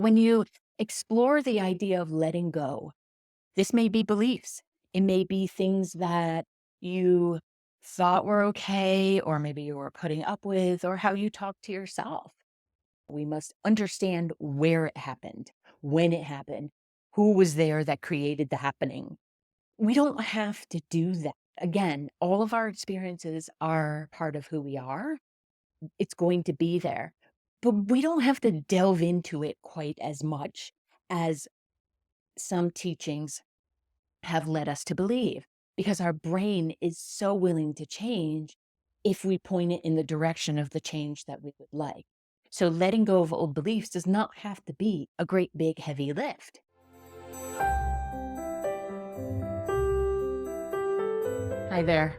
When you explore the idea of letting go, this may be beliefs. It may be things that you thought were okay, or maybe you were putting up with, or how you talk to yourself. We must understand where it happened, when it happened, who was there that created the happening. We don't have to do that. Again, all of our experiences are part of who we are. It's going to be there, but we don't have to delve into it quite as much as some teachings have led us to believe, because our brain is so willing to change if we point it in the direction of the change that we would like. So letting go of old beliefs does not have to be a great big heavy lift. Hi there.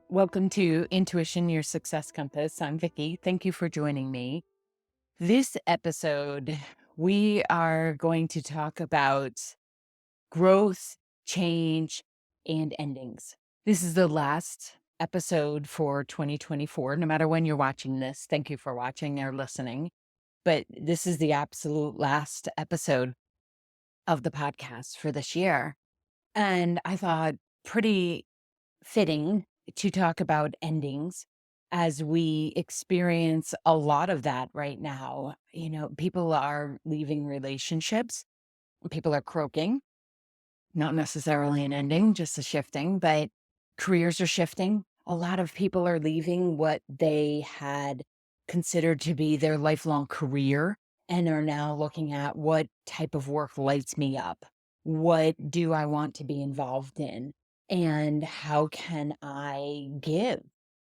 Welcome to Intuition, Your Success Compass. I'm Vicky. Thank you for joining me. This episode, we are going to talk about growth, change, and endings. This is the last episode for 2024. No matter when you're watching this, thank you for watching or listening. But this is the absolute last episode of the podcast for this year. And I thought pretty fitting to talk about endings as we experience a lot of that right now. People are leaving relationships, people are croaking, not necessarily an ending, just a shifting, but careers are shifting. A lot of people are leaving what they had considered to be their lifelong career and are now looking at what type of work lights me up. What do I want to be involved in? And how can I give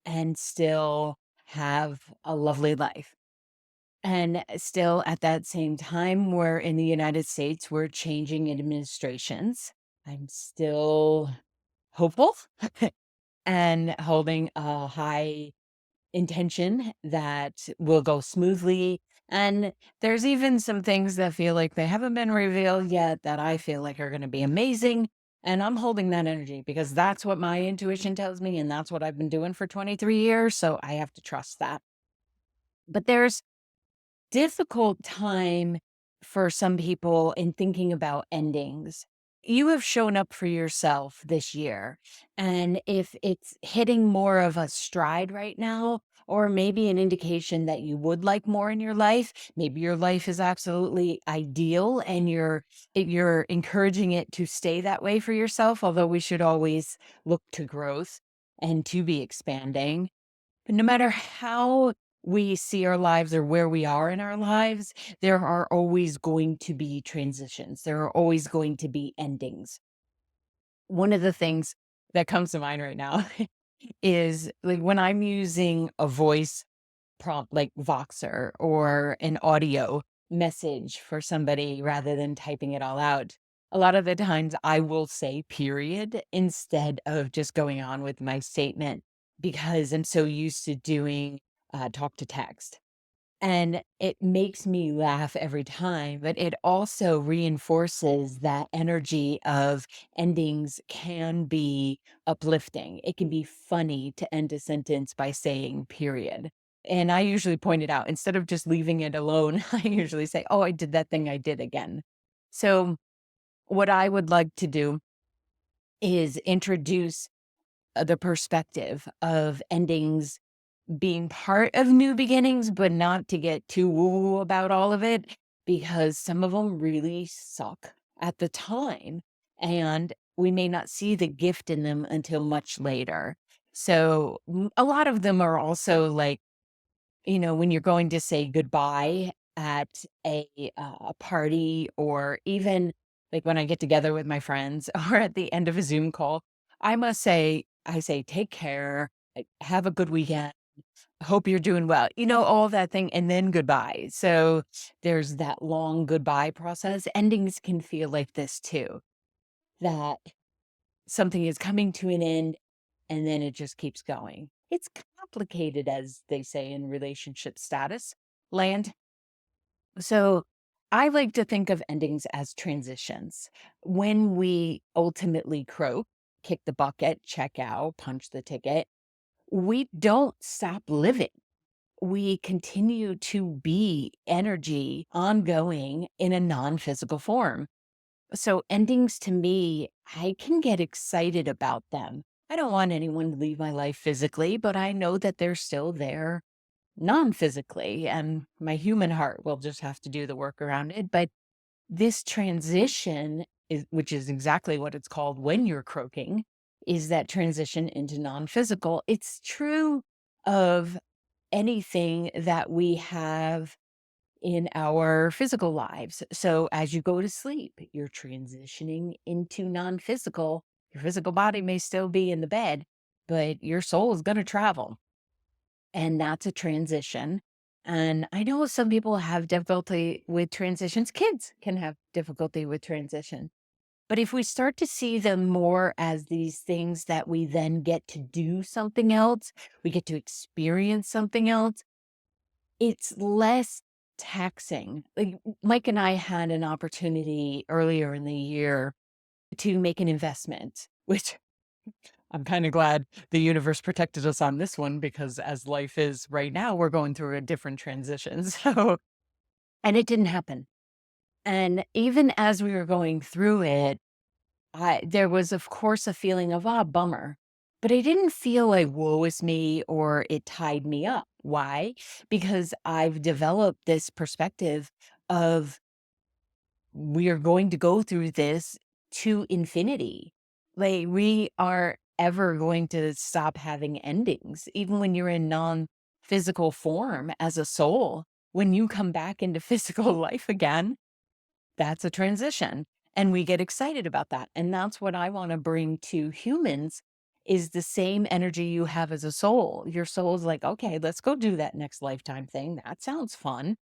and still have a lovely life? And still at that same time, we're in the United States, we're changing administrations. I'm still hopeful and holding a high intention that will go smoothly. And there's even some things that feel like they haven't been revealed yet that I feel like are going to be amazing. And I'm holding that energy because that's what my intuition tells me. And that's what I've been doing for 23 years. So I have to trust that. But there's difficult time for some people in thinking about endings. You have shown up for yourself this year. And if it's hitting more of a stride right now, or maybe an indication that you would like more in your life, maybe your life is absolutely ideal and you're encouraging it to stay that way for yourself, although we should always look to growth and to be expanding. But no matter how we see our lives or where we are in our lives, there are always going to be transitions. There are always going to be endings. One of the things that comes to mind right now is like when I'm using a voice prompt like Voxer or an audio message for somebody rather than typing it all out. A lot of the times I will say period instead of just going on with my statement because I'm so used to doing talk to text. And it makes me laugh every time, but it also reinforces that energy of endings can be uplifting. It can be funny to end a sentence by saying period. And I usually point it out instead of just leaving it alone. I usually say, oh, I did that thing I did again. So, what I would like to do is introduce the perspective of endings being part of new beginnings, but not to get too woo about all of it because some of them really suck at the time. And we may not see the gift in them until much later. So a lot of them are also like, when you're going to say goodbye at a party, or even like when I get together with my friends or at the end of a Zoom call, I say, take care, have a good weekend, hope you're doing well, all that thing, and then goodbye. So there's that long goodbye process. Endings can feel like this too, that something is coming to an end and then it just keeps going. It's complicated, as they say in relationship status land. So I like to think of endings as transitions. When we ultimately croak, kick the bucket, check out, punch the ticket, we don't stop living. we continue to be energy ongoing in a non physical form. So, endings to me, I can get excited about them. I don't want anyone to leave my life physically, but I know that they're still there non physically, and my human heart will just have to do the work around it. But this transition is, which is exactly what it's called when you're croaking, is that transition into non-physical. It's true of anything that we have in our physical lives. So as you go to sleep, you're transitioning into non-physical. Your physical body may still be in the bed, but your soul is going to travel. And that's a transition. And I know some people have difficulty with transitions. Kids can have difficulty with transition. But if we start to see them more as these things that we then get to do something else, we get to experience something else, it's less taxing. Like Mike and I had an opportunity earlier in the year to make an investment, which I'm kind of glad the universe protected us on this one because as life is right now, we're going through a different transition. So, and it didn't happen. And even as we were going through it, there was, of course, a feeling of, bummer. But I didn't feel like woe is me or it tied me up. Why? Because I've developed this perspective of we are going to go through this to infinity. Like we are ever going to stop having endings, even when you're in non physical form as a soul. When you come back into physical life again, that's a transition. And we get excited about that. And that's what I want to bring to humans is the same energy you have as a soul. Your soul's like, okay, let's go do that next lifetime thing. That sounds fun.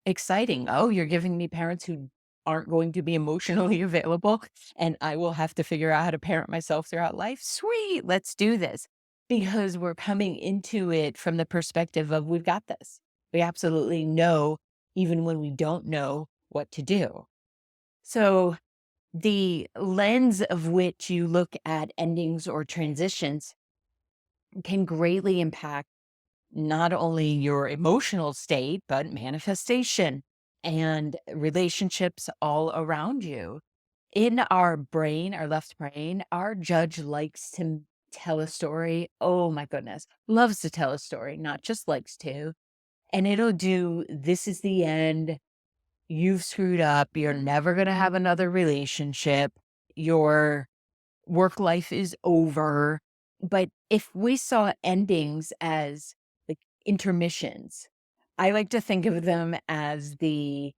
Exciting. Oh, you're giving me parents who aren't going to be emotionally available, and I will have to figure out how to parent myself throughout life. Sweet, let's do this. Because we're coming into it from the perspective of we've got this. We absolutely know, even when we don't know what to do. So, the lens of which you look at endings or transitions can greatly impact not only your emotional state, but manifestation and relationships all around you. In our brain, our left brain, our judge likes to tell a story. Oh my goodness, loves to tell a story, not just likes to. And it'll do this is the end. You've screwed up. You're never going to have another relationship. Your work life is over. But if we saw endings as like intermissions, I like to think of them as the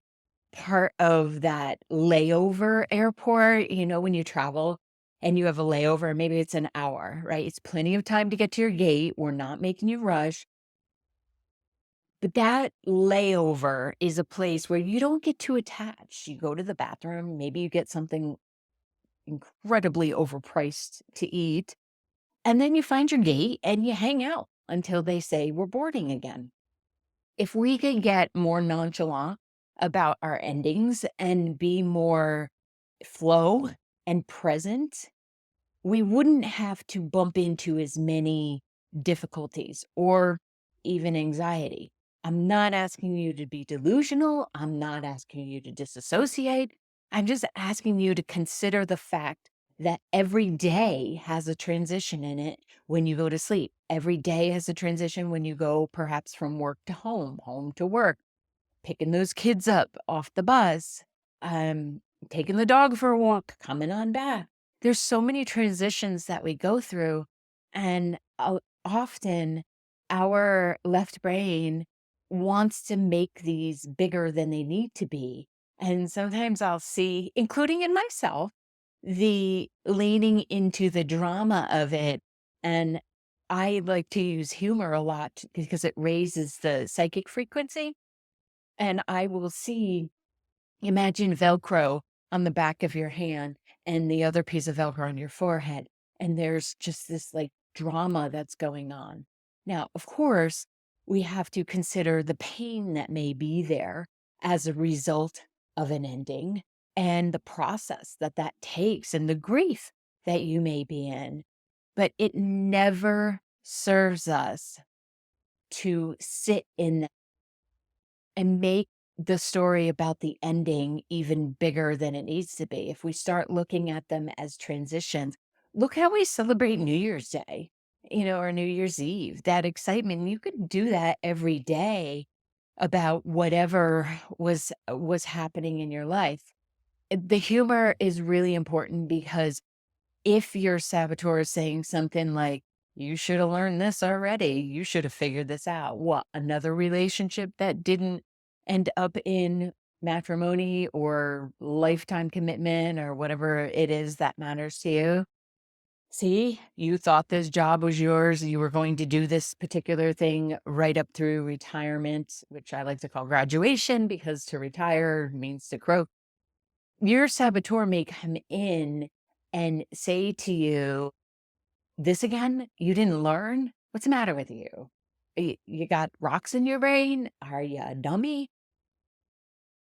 part of that layover airport, when you travel and you have a layover, maybe it's an hour, right? It's plenty of time to get to your gate. We're not making you rush. But that layover is a place where you don't get too attached. You go to the bathroom, maybe you get something incredibly overpriced to eat. And then you find your gate and you hang out until they say we're boarding again. If we could get more nonchalant about our endings and be more flow and present, we wouldn't have to bump into as many difficulties or even anxiety. I'm not asking you to be delusional. I'm not asking you to disassociate. I'm just asking you to consider the fact that every day has a transition in it when you go to sleep. Every day has a transition when you go perhaps from work to home, home to work, picking those kids up off the bus, um, taking the dog for a walk, coming on back. There's so many transitions that we go through, and often our left brain wants to make these bigger than they need to be. And sometimes I'll see, including in myself, the leaning into the drama of it. And I like to use humor a lot because it raises the psychic frequency. And I will see, imagine Velcro on the back of your hand and the other piece of Velcro on your forehead. And there's just this like drama that's going on. Now, of course, we have to consider the pain that may be there as a result of an ending and the process that that takes and the grief that you may be in. But it never serves us to sit in that and make the story about the ending even bigger than it needs to be. If we start looking at them as transitions, look how we celebrate New Year's Day, or New Year's Eve, that excitement. You could do that every day about whatever was happening in your life. The humor is really important because if your saboteur is saying something like, you should have learned this already, you should have figured this out. What, another relationship that didn't end up in matrimony or lifetime commitment or whatever it is that matters to you? See, you thought this job was yours. You were going to do this particular thing right up through retirement, which I like to call graduation because to retire means to croak. Your saboteur may come in and say to you, this again? You didn't learn? What's the matter with you? You got rocks in your brain? Are you a dummy?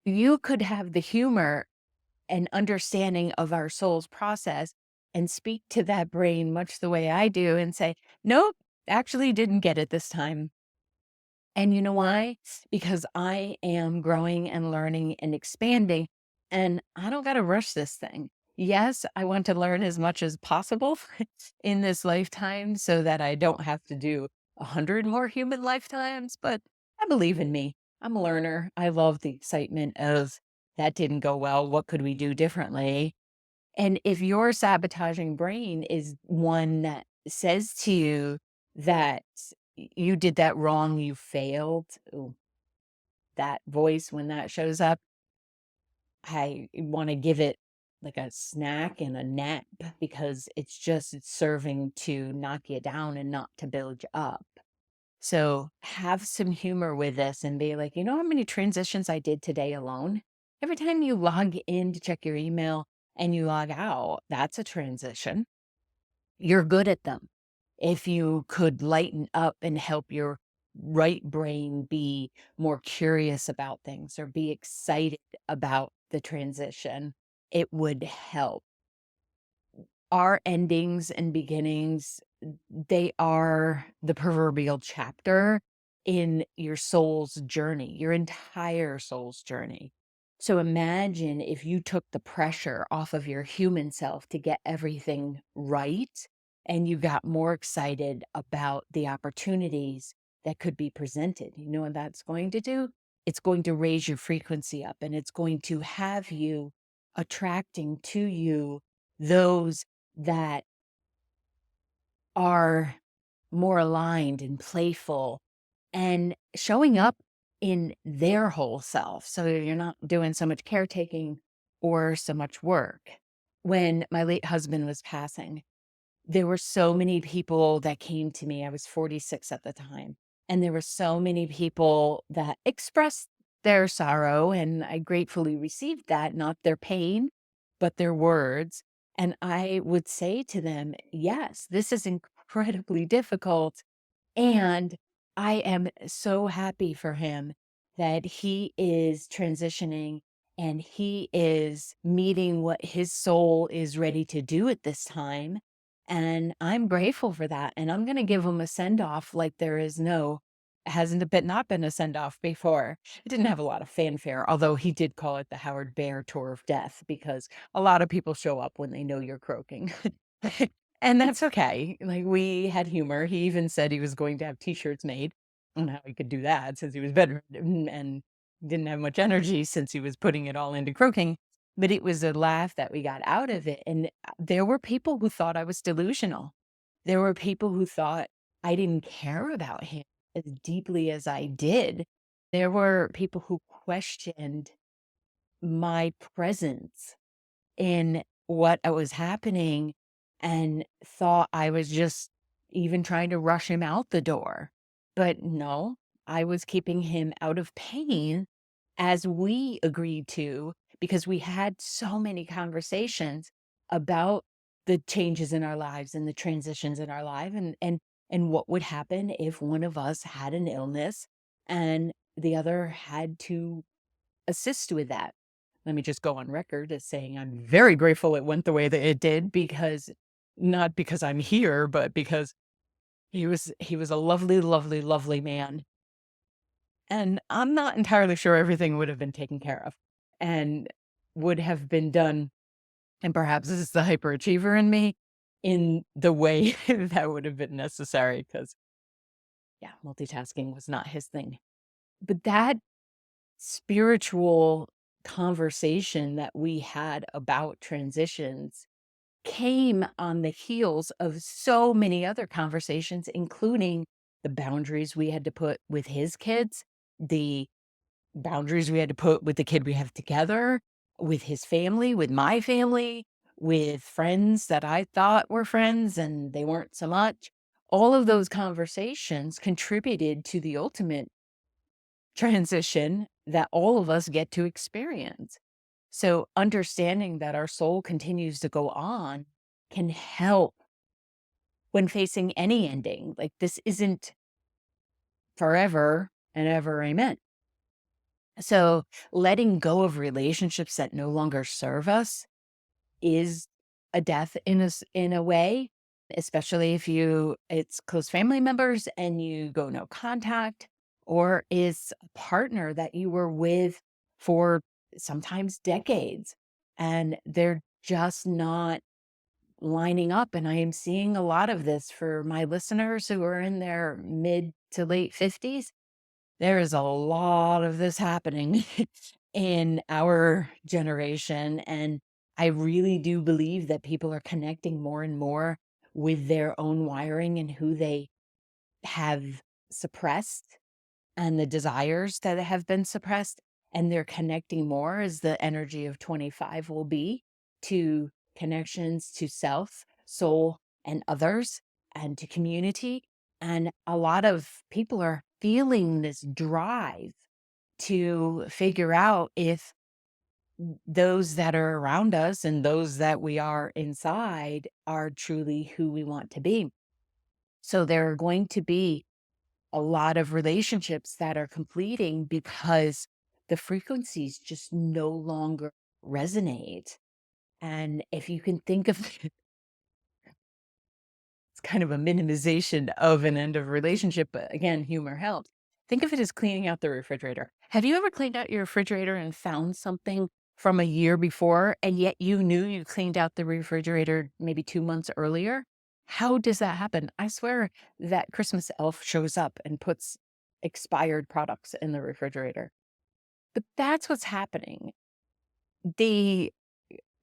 You could have the humor and understanding of our soul's process and speak to that brain much the way I do and say, nope, actually didn't get it this time. And you know why? Because I am growing and learning and expanding, and I don't got to rush this thing. Yes, I want to learn as much as possible in this lifetime so that I don't have to do 100 more human lifetimes, but I believe in me. I'm a learner. I love the excitement of that didn't go well. What could we do differently? And if your sabotaging brain is one that says to you that you did that wrong, you failed, ooh, that voice, when that shows up, I want to give it like a snack and a nap because it's serving to knock you down and not to build you up. So have some humor with this and be like, you know how many transitions I did today alone? Every time you log in to check your email and you log out, that's a transition. You're good at them. If you could lighten up and help your right brain be more curious about things or be excited about the transition, it would help. Our endings and beginnings, they are the proverbial chapter in your soul's journey, your entire soul's journey. So imagine if you took the pressure off of your human self to get everything right and you got more excited about the opportunities that could be presented. You know what that's going to do? It's going to raise your frequency up and it's going to have you attracting to you those that are more aligned and playful and showing up in their whole self. So you're not doing so much caretaking or so much work. When my late husband was passing, there were so many people that came to me. I was 46 at the time. And there were so many people that expressed their sorrow. And I gratefully received that, not their pain, but their words. And I would say to them, yes, this is incredibly difficult. And I am so happy for him that he is transitioning and he is meeting what his soul is ready to do at this time. And I'm grateful for that. And I'm going to give him a send off like there is no, hasn't been not been a send off before. It didn't have a lot of fanfare, although he did call it the Howard Bear Tour of Death because a lot of people show up when they know you're croaking. And that's okay. Like, we had humor. He even said he was going to have T-shirts made and how he could do that since he was bedridden and didn't have much energy since he was putting it all into croaking. But it was a laugh that we got out of it. And there were people who thought I was delusional. There were people who thought I didn't care about him as deeply as I did. There were people who questioned my presence in what was happening and thought I was just even trying to rush him out the door. But no, I was keeping him out of pain as we agreed to because we had so many conversations about the changes in our lives and the transitions in our life and what would happen if one of us had an illness and the other had to assist with that. Let me just go on record as saying I'm very grateful it went the way that it did because not because I'm here, but because He was a lovely, lovely, lovely man. And I'm not entirely sure everything would have been taken care of and would have been done. And perhaps this is the hyperachiever in me in the way that would have been necessary because, yeah, multitasking was not his thing. But that spiritual conversation that we had about transitions came on the heels of so many other conversations, including the boundaries we had to put with his kids, the boundaries we had to put with the kid we have together, with his family, with my family, with friends that I thought were friends and they weren't so much. All of those conversations contributed to the ultimate transition that all of us get to experience. So, understanding that our soul continues to go on can help when facing any ending. Like, this isn't forever and ever, amen. So, letting go of relationships that no longer serve us is a death in a way, especially if it's close family members and you go no contact, or is a partner that you were with for sometimes decades and they're just not lining up. And I am seeing a lot of this for my listeners who are in their mid to late 50s. There is a lot of this happening in our generation, and I really do believe that people are connecting more and more with their own wiring and who they have suppressed and the desires that have been suppressed, and they're connecting more as the energy of 25 will be to connections to self, soul, and others, and to community. And a lot of people are feeling this drive to figure out if those that are around us and those that we are inside are truly who we want to be. So there are going to be a lot of relationships that are completing because the frequencies just no longer resonate. And if you can think of it's kind of a minimization of an end of relationship, but again, humor helps. Think of it as cleaning out the refrigerator. Have you ever cleaned out your refrigerator and found something from a year before, and yet you knew you cleaned out the refrigerator maybe 2 months earlier? How does that happen? I swear that Christmas elf shows up and puts expired products in the refrigerator. But that's what's happening. The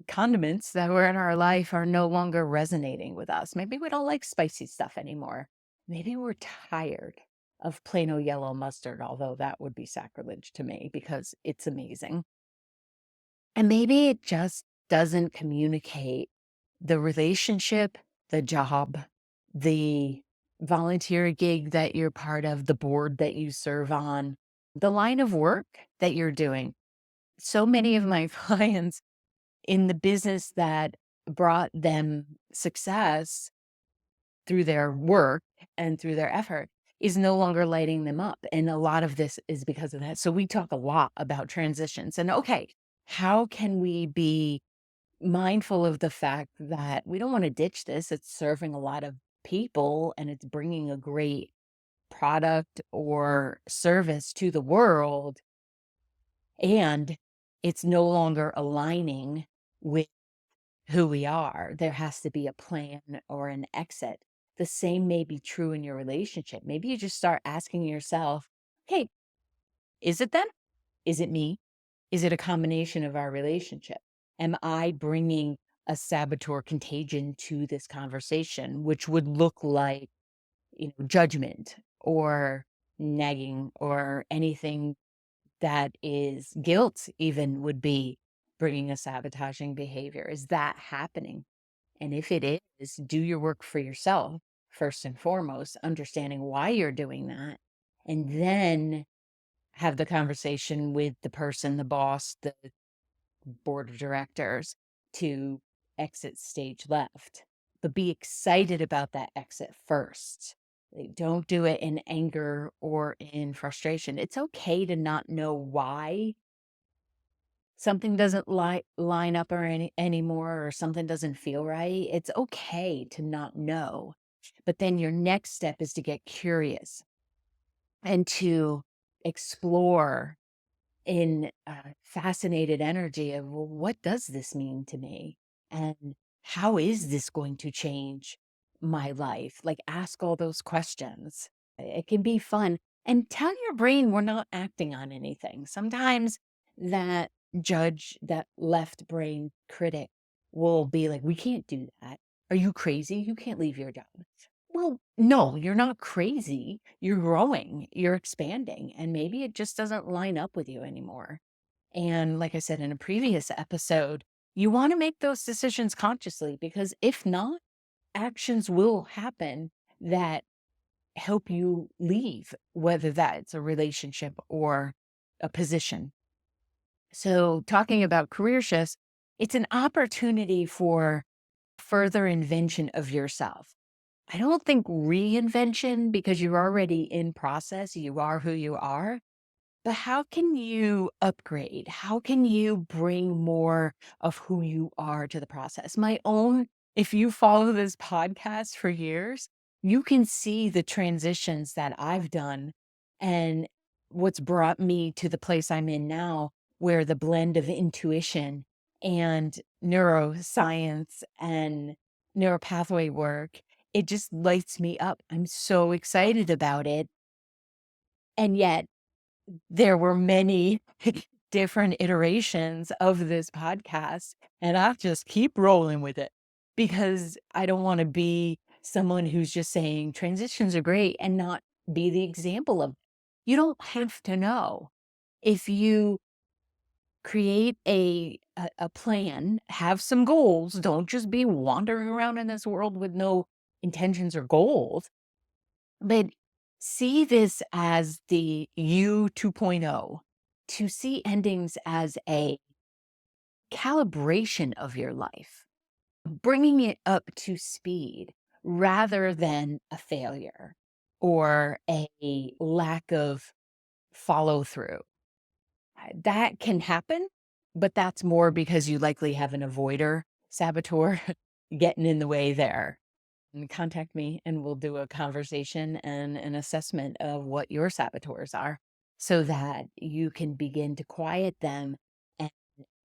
condiments that were in our life are no longer resonating with us. Maybe we don't like spicy stuff anymore. Maybe we're tired of plain old yellow mustard, although that would be sacrilege to me because it's amazing. And maybe it just doesn't communicate the relationship, the job, the volunteer gig that you're part of, the board that you serve on, the line of work that you're doing. So many of my clients in the business that brought them success through their work and through their effort is no longer lighting them up. And a lot of this is because of that. So we talk a lot about transitions and okay, how can we be mindful of the fact that we don't want to ditch this? It's serving a lot of people and it's bringing a great product or service to the world. And it's no longer aligning with who we are. There has to be a plan or an exit. The same may be true in your relationship. Maybe you just start asking yourself, hey, is it them? Is it me? Is it a combination of our relationship? Am I bringing a saboteur contagion to this conversation, which would look like, judgment or nagging or anything that is guilt, even would be bringing a sabotaging behavior? Is that happening? And if it is, do your work for yourself, first and foremost, understanding why you're doing that. And then have the conversation with the person, the boss, the board of directors to exit stage left. But be excited about that exit first. Like, don't do it in anger or in frustration. It's okay to not know why something doesn't line up or anymore, or something doesn't feel right. It's okay to not know. But then your next step is to get curious and to explore in fascinated energy of, well, what does this mean to me? And how is this going to change my life? Like, ask all those questions. It can be fun. And tell your brain we're not acting on anything. Sometimes that judge, that left brain critic will be like, we can't do that. Are you crazy? You can't leave your job. Well, no, you're not crazy. You're growing, you're expanding, and maybe it just doesn't line up with you anymore. And like I said in a previous episode, you want to make those decisions consciously because if not, actions will happen that help you leave, whether that's a relationship or a position. So, talking about career shifts, it's an opportunity for further invention of yourself. I don't think reinvention because you're already in process, you are who you are. But how can you upgrade? How can you bring more of who you are to the process? If you follow this podcast for years, you can see the transitions that I've done and what's brought me to the place I'm in now, where the blend of intuition and neuroscience and neuropathway work, it just lights me up. I'm so excited about it. And yet, there were many different iterations of this podcast, and I just keep rolling with it because I don't want to be someone who's just saying transitions are great and not be the example of. You don't have to know. If you create a plan, have some goals, don't just be wandering around in this world with no intentions or goals, but see this as the you 2.0, to see endings as a calibration of your life, bringing it up to speed rather than a failure or a lack of follow through. That can happen, but that's more because you likely have an avoider saboteur getting in the way there. And contact me and we'll do a conversation and an assessment of what your saboteurs are so that you can begin to quiet them and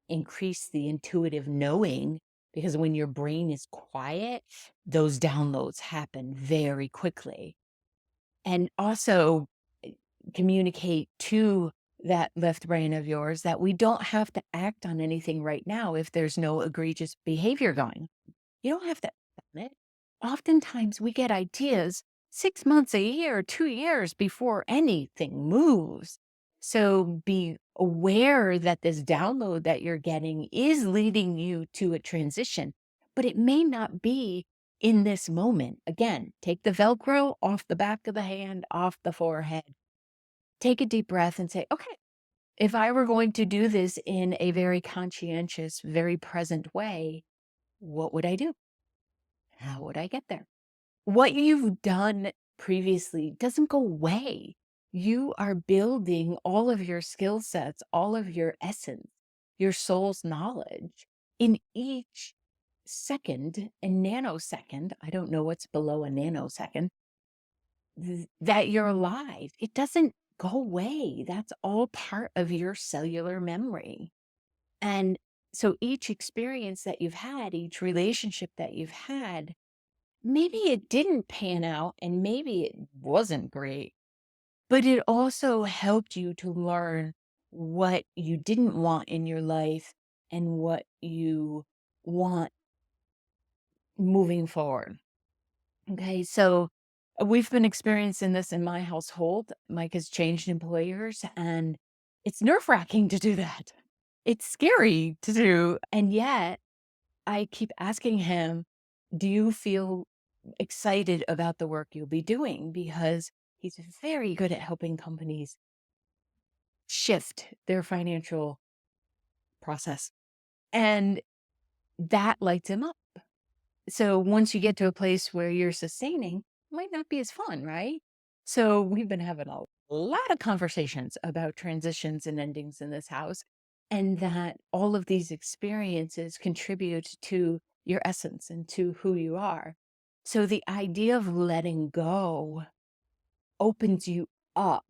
increase the intuitive knowing. Because when your brain is quiet, those downloads happen very quickly. And also communicate to that left brain of yours that we don't have to act on anything right now if there's no egregious behavior going. You don't have to act on it. Oftentimes we get ideas 6 months, a year, 2 years before anything moves. So be aware that this download that you're getting is leading you to a transition, but it may not be in this moment. Again, take the Velcro off the back of the hand, off the forehead. Take a deep breath and say, okay, if I were going to do this in a very conscientious, very present way, what would I do? How would I get there? What you've done previously doesn't go away. You are building all of your skill sets, all of your essence, your soul's knowledge in each second and nanosecond. I don't know what's below a nanosecond that you're alive. It doesn't go away. That's all part of your cellular memory. And so each experience that you've had, each relationship that you've had, maybe it didn't pan out and maybe it wasn't great, but it also helped you to learn what you didn't want in your life and what you want moving forward. Okay, so we've been experiencing this in my household. Mike has changed employers and it's nerve-wracking to do that. It's scary to do. And yet I keep asking him, do you feel excited about the work you'll be doing? Because he's very good at helping companies shift their financial process. And that lights him up. So once you get to a place where you're sustaining, it might not be as fun, right? So we've been having a lot of conversations about transitions and endings in this house, and that all of these experiences contribute to your essence and to who you are. So the idea of letting go opens you up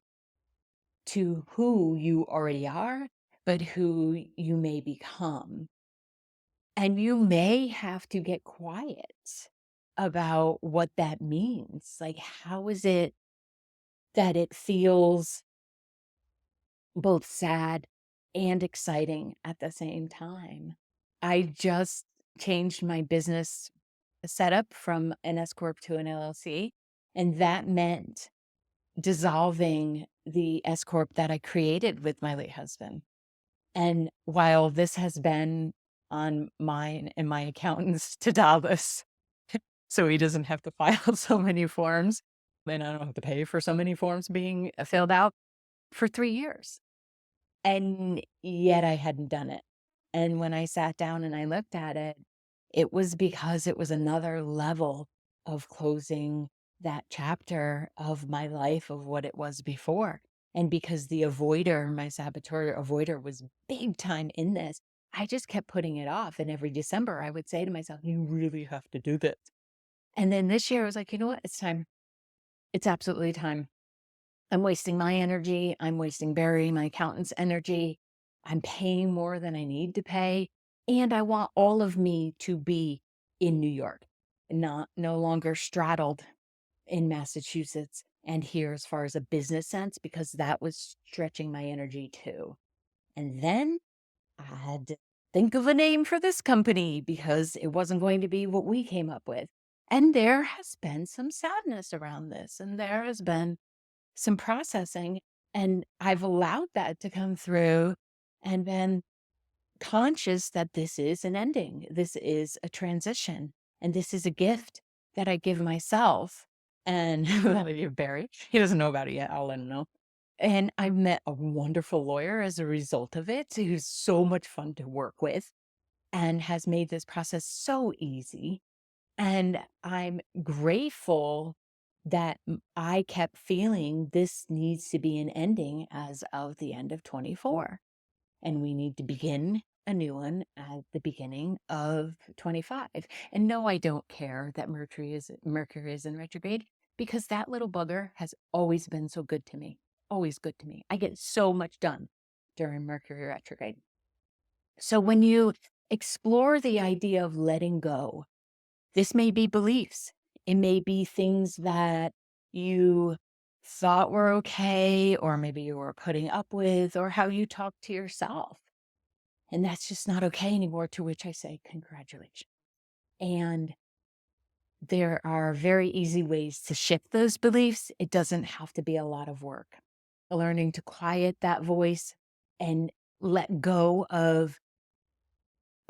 to who you already are, but who you may become. And you may have to get quiet about what that means. Like, how is it that it feels both sad and exciting at the same time? I just changed my business setup from an S Corp to an LLC, and that meant dissolving the S Corp that I created with my late husband. And while this has been on mine and my accountant's to-do list, so he doesn't have to file so many forms, and I don't have to pay for so many forms being filled out for 3 years. And yet I hadn't done it. And when I sat down and I looked at it, it was because it was another level of closing that chapter of my life of what it was before. And because the avoider, my saboteur avoider, was big time in this, I just kept putting it off. And every December, I would say to myself, you really have to do this. And then this year, I was like, you know what? It's time. It's absolutely time. I'm wasting my energy. I'm wasting Barry, my accountant's energy. I'm paying more than I need to pay. And I want all of me to be in New York, not no longer straddled in Massachusetts and here as far as a business sense, because that was stretching my energy too. And then I had to think of a name for this company because it wasn't going to be what we came up with. And there has been some sadness around this, and there has been some processing, and I've allowed that to come through and been conscious that this is an ending. This is a transition, and this is a gift that I give myself and that I give Barry. He doesn't know about it yet. I'll let him know. And I've met a wonderful lawyer as a result of it, who's so much fun to work with and has made this process so easy. And I'm grateful that I kept feeling this needs to be an ending as of the end of 24. And we need to begin a new one at the beginning of 25. And no, I don't care that Mercury is in retrograde, because that little bugger has always been so good to me. Always good to me. I get so much done during Mercury retrograde. So when you explore the idea of letting go, this may be beliefs. It may be things that you thought were okay, or maybe you were putting up with, or how you talk to yourself. And that's just not okay anymore, to which I say, congratulations. And there are very easy ways to shift those beliefs. It doesn't have to be a lot of work. Learning to quiet that voice and let go of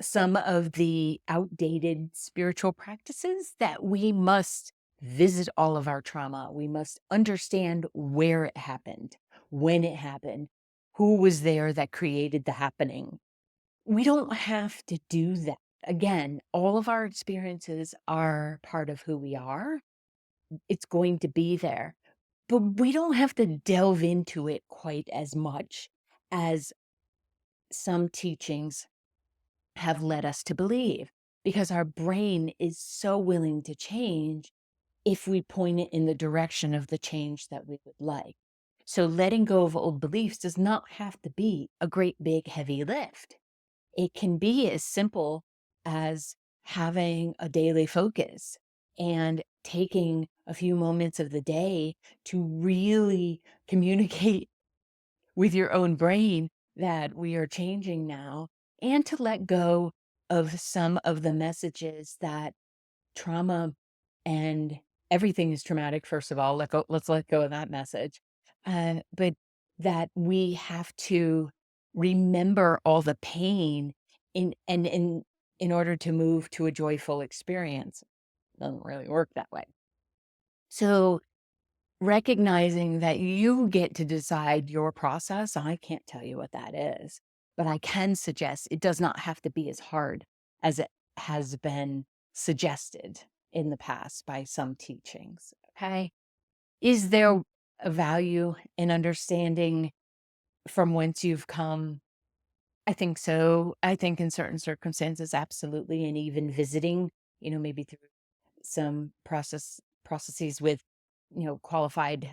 some of the outdated spiritual practices that we must visit all of our trauma. We must understand where it happened, when it happened, who was there that created the happening. We don't have to do that. Again, all of our experiences are part of who we are. It's going to be there, but we don't have to delve into it quite as much as some teachings have led us to believe, because our brain is so willing to change if we point it in the direction of the change that we would like. So letting go of old beliefs does not have to be a great big heavy lift. It can be as simple as having a daily focus and taking a few moments of the day to really communicate with your own brain that we are changing now, and to let go of some of the messages that trauma and everything is traumatic. First of all, let's let go of that message. But that we have to remember all the pain in order to move to a joyful experience. Doesn't really work that way. So recognizing that you get to decide your process, I can't tell you what that is, but I can suggest it does not have to be as hard as it has been suggested in the past by some teachings. Okay. Is there a value in understanding from whence you've come? I think so. I think in certain circumstances, absolutely. And even visiting, maybe through some processes with, qualified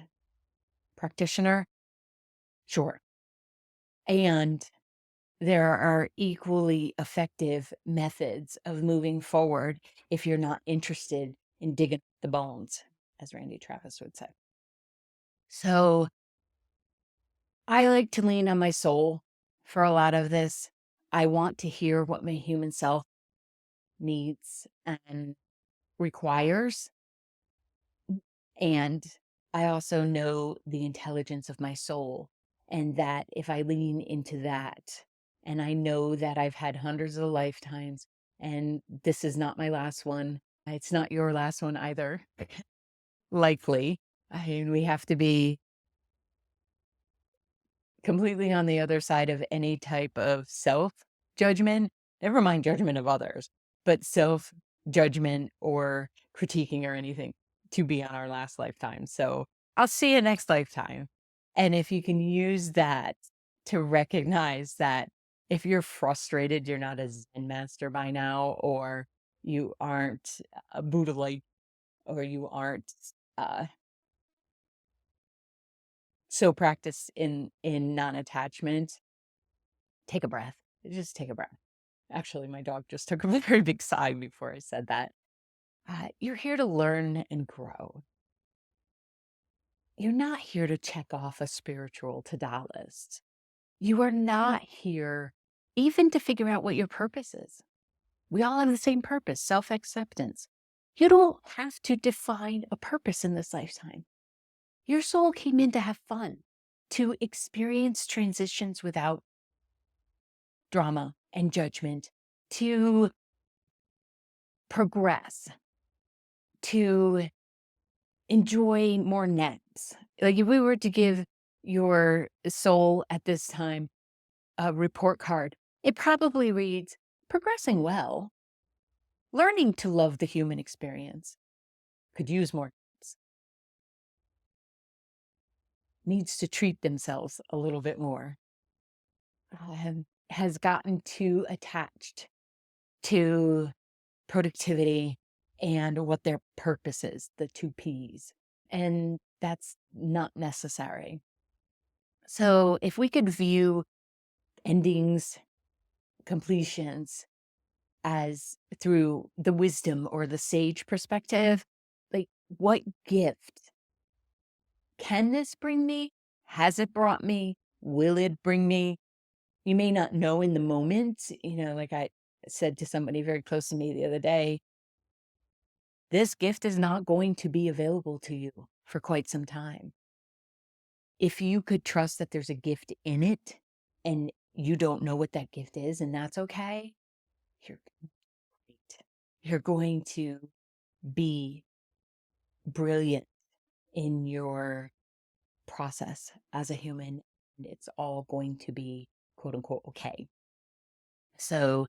practitioner? Sure. And there are equally effective methods of moving forward if you're not interested in digging up the bones, as Randy Travis would say. So I like to lean on my soul for a lot of this. I want to hear what my human self needs and requires. And I also know the intelligence of my soul, and that if I lean into that, and I know that I've had hundreds of lifetimes, and this is not my last one. It's not your last one either, likely. I mean, we have to be completely on the other side of any type of self judgment, never mind judgment of others, but self judgment or critiquing or anything to be on our last lifetime. So I'll see you next lifetime. And if you can use that to recognize that if you're frustrated, you're not a Zen master by now, or you aren't a Buddha like, or you aren't uh, so practiced in non-attachment, take a breath. Just take a breath. Actually, my dog just took a very big sigh before I said that. You're here to learn and grow. You're not here to check off a spiritual to-do list. You are not here even to figure out what your purpose is. We all have the same purpose, self-acceptance. You don't have to define a purpose in this lifetime. Your soul came in to have fun, to experience transitions without drama and judgment, to progress, to enjoy more naps. Like if we were to give your soul at this time a report card, it probably reads, progressing well, learning to love the human experience, could use more naps, needs to treat themselves a little bit more, has gotten too attached to productivity and what their purpose is, the two P's. And that's not necessary. So if we could view endings, completions as through the wisdom or the sage perspective, like what gift can this bring me? Has it brought me? Will it bring me? You may not know in the moment, like I said to somebody very close to me the other day, this gift is not going to be available to you for quite some time. If you could trust that there's a gift in it and you don't know what that gift is, and that's okay, you're great. You're going to be brilliant in your process as a human. And it's all going to be quote unquote okay. So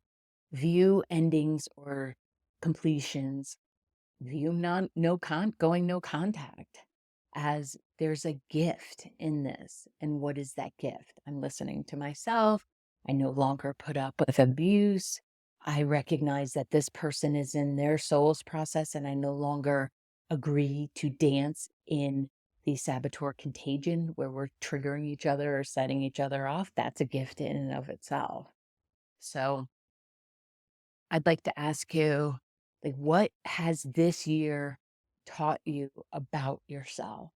view endings or completions, view going no contact as there's a gift in this. And what is that gift? I'm listening to myself. I no longer put up with abuse. I recognize that this person is in their soul's process, and I no longer agree to dance in the saboteur contagion where we're triggering each other or setting each other off. That's a gift in and of itself. So I'd like to ask you, like, what has this year taught you about yourself?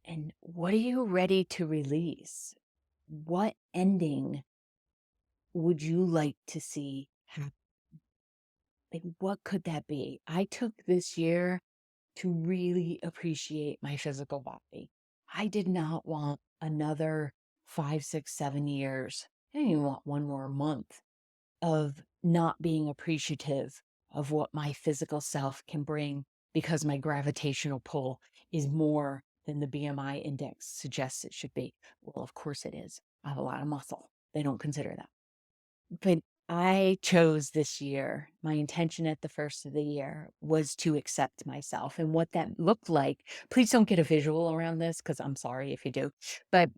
And what are you ready to release? What ending would you like to see happen? Like, what could that be? I took this year to really appreciate my physical body. I did not want another 5, 6, 7 years. I didn't even want one more month of not being appreciative of what my physical self can bring because my gravitational pull is more than the BMI index suggests it should be. Well, of course it is. I have a lot of muscle. They don't consider that. But I chose this year, my intention at the first of the year was to accept myself and what that looked like. Please don't get a visual around this because I'm sorry if you do. But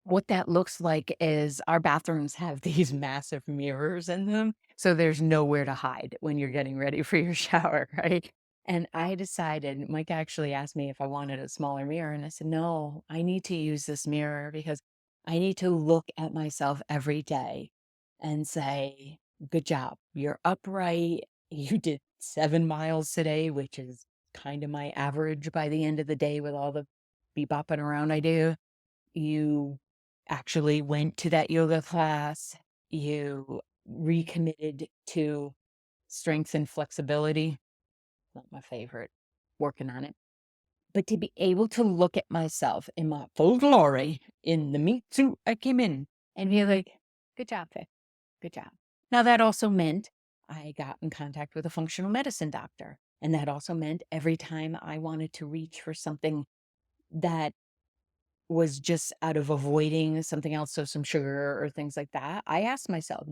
what that looks like is our bathrooms have these massive mirrors in them, so there's nowhere to hide when you're getting ready for your shower, right? And I decided, Mike actually asked me if I wanted a smaller mirror, and I said, no, I need to use this mirror because I need to look at myself every day and say, good job, you're upright. You did 7 miles today, which is kind of my average by the end of the day with all the bebopping around I do. You actually went to that yoga class. You recommitted to strength and flexibility. Not my favorite, working on it. But to be able to look at myself in my full glory in the meat suit I came in and be like, good job, Vic. Good job. Now, that also meant I got in contact with a functional medicine doctor. And that also meant every time I wanted to reach for something that was just out of avoiding something else, so some sugar or things like that, I asked myself,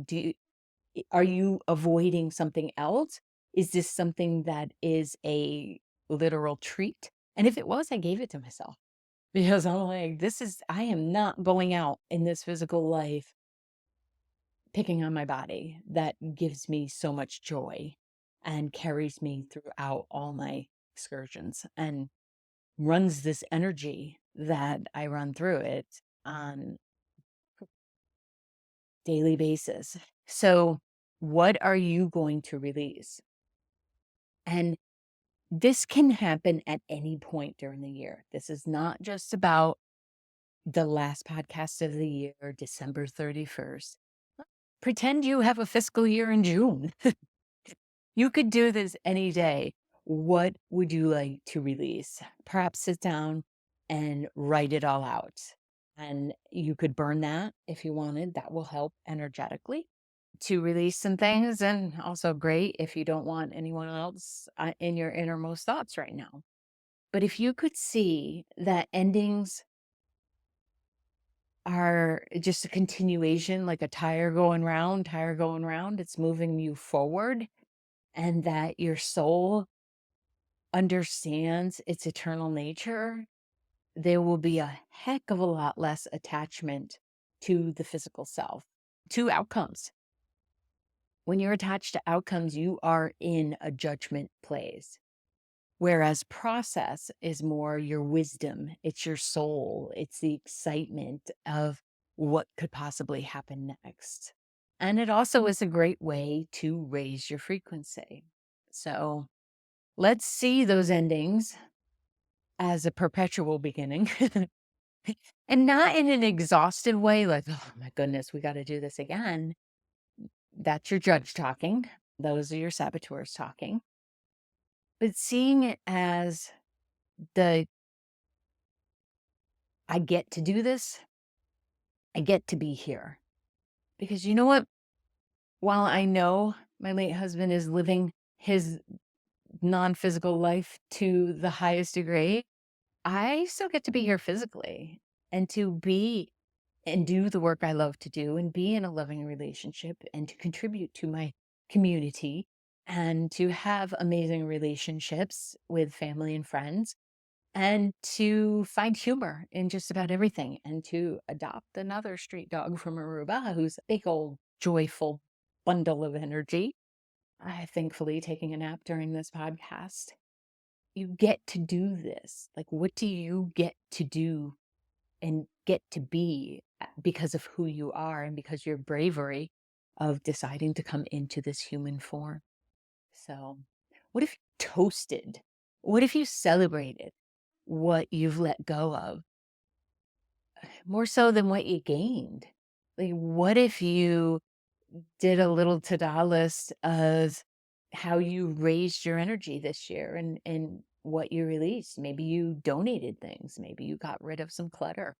are you avoiding something else? Is this something that is a literal treat? And if it was, I gave it to myself because I'm like, I am not going out in this physical life picking on my body that gives me so much joy and carries me throughout all my excursions and runs this energy that I run through it on daily basis. So, what are you going to release? And this can happen at any point during the year. This is not just about the last podcast of the year, December 31st. Pretend you have a fiscal year in June. You could do this any day. What would you like to release? Perhaps sit down and write it all out. And you could burn that if you wanted. That will help energetically to release some things. And also great if you don't want anyone else in your innermost thoughts right now. But if you could see that endings are just a continuation, like a tire going round, it's moving you forward, and that your soul understands its eternal nature, there will be a heck of a lot less attachment to the physical self, to outcomes. When you're attached to outcomes, you are in a judgment place. Whereas process is more your wisdom, it's your soul, it's the excitement of what could possibly happen next. And it also is a great way to raise your frequency. So let's see those endings as a perpetual beginning and not in an exhaustive way, like, oh my goodness, we got to do this again. That's your judge talking. Those are your saboteurs talking. But seeing it as the I get to do this, I get to be here. Because you know what? While I know my late husband is living his non physical life to the highest degree, I still get to be here physically and to be and do the work I love to do and be in a loving relationship and to contribute to my community and to have amazing relationships with family and friends and to find humor in just about everything and to adopt another street dog from Aruba who's a big old joyful bundle of energy. I thankfully taking a nap during this podcast. You get to do this. Like, what do you get to do and get to be because of who you are and because your bravery of deciding to come into this human form? So, what if you toasted? What if you celebrated what you've let go of more so than what you gained? Like, what if you did a little to-do list of how you raised your energy this year and what you released? Maybe you donated things. Maybe you got rid of some clutter.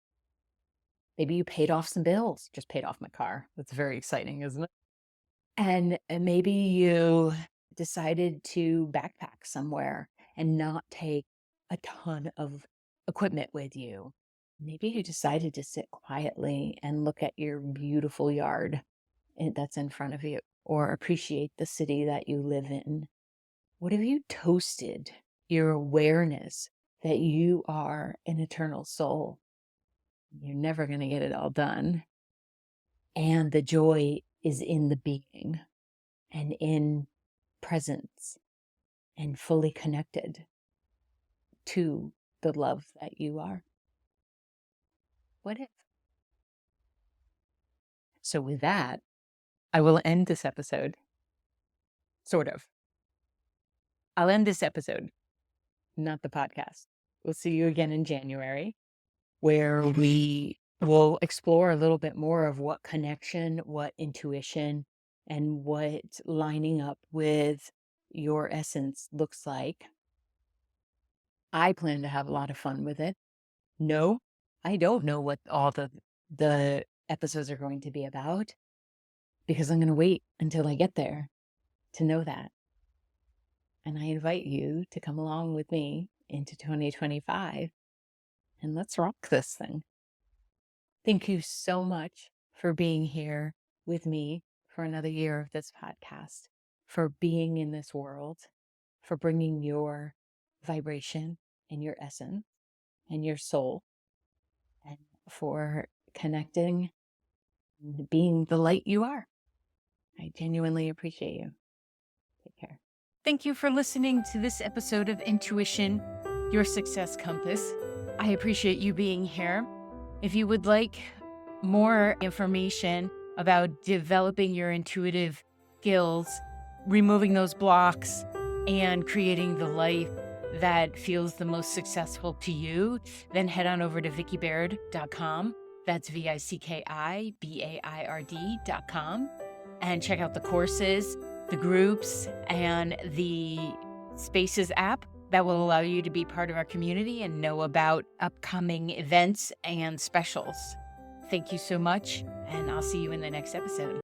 Maybe you paid off some bills. Just paid off my car. That's very exciting, isn't it? And maybe you decided to backpack somewhere and not take a ton of equipment with you. Maybe you decided to sit quietly and look at your beautiful yard that's in front of you or appreciate the city that you live in. What have you toasted your awareness that you are an eternal soul? You're never going to get it all done. And the joy is in the being and in presence and fully connected to the love that you are. What if? So with that, I will end this episode. Sort of. I'll end this episode, not the podcast. We'll see you again in January, where we will explore a little bit more of what connection, what intuition, and what lining up with your essence looks like. I plan to have a lot of fun with it. No, I don't know what all the episodes are going to be about, because I'm going to wait until I get there to know that. And I invite you to come along with me into 2025 and let's rock this thing. Thank you so much for being here with me for another year of this podcast, for being in this world, for bringing your vibration and your essence and your soul, and for connecting and being the light you are. I genuinely appreciate you. Take care. Thank you for listening to this episode of Intuition, Your Success Compass. I appreciate you being here. If you would like more information about developing your intuitive skills, removing those blocks, and creating the life that feels the most successful to you, then head on over to vickibaird.com. That's VICKIBAIRD.com. And check out the courses, the groups, and the Spaces app that will allow you to be part of our community and know about upcoming events and specials. Thank you so much, and I'll see you in the next episode.